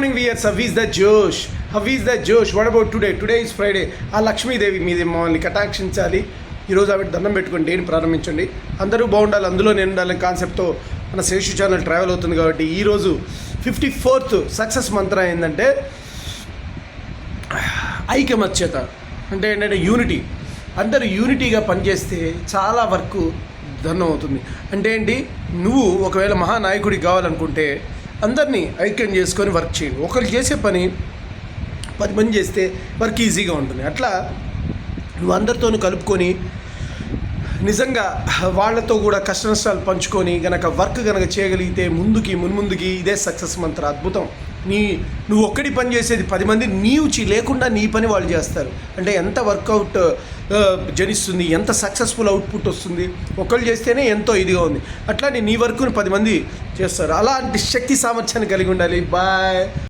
Morning where's how is the josh what about today is Friday. ఆ లక్ష్మీదేవి మీద మమ్మల్ని కటాక్షించాలి. ఈరోజు ఆవిడ దండం పెట్టుకుని డేని ప్రారంభించండి. అందరూ బాగుండాలి, అందులో నేను ఉండాలని కాన్సెప్ట్తో మన శేషు ఛానల్ ట్రావెల్ అవుతుంది. కాబట్టి ఈరోజు 54th సక్సెస్ మంత్రం ఏంటంటే ఐకమత్యత. అంటే ఏంటంటే యూనిటీ. అందరూ యూనిటీగా పనిచేస్తే చాలా వర్క్ ధనం అవుతుంది. అంటే ఏంటి, నువ్వు ఒకవేళ మహానాయకుడికి కావాలనుకుంటే అందరినీ ఐక్యం చేసుకొని వర్క్ చేయండి. ఒకరు చేసే పని 10 మంది చేస్తే వర్క్ ఈజీగా ఉంటుంది. అట్లా నువ్వు అందరితోనూ కలుపుకొని నిజంగా వాళ్ళతో కూడా కష్ట నష్టాలు పంచుకొని గనక వర్క్ గనక చేయగలిగితే మున్ముందుకి ఇదే సక్సెస్ మంత్ర. అద్భుతం. నువ్వు ఒక్కడి పని చేసేది 10 మంది లేకుండా నీ పని వాళ్ళు చేస్తారు. అంటే ఎంత వర్కౌట్ జనిస్తుంది, ఎంత సక్సెస్ఫుల్ అవుట్పుట్ వస్తుంది. ఒకళ్ళు చేస్తేనే ఎంతో ఇదిగా ఉంది. అట్లా నీ వర్క్ను 10 మంది చేస్తారు. అలాంటి శక్తి సామర్థ్యాన్ని కలిగి ఉండాలి. బాయ్.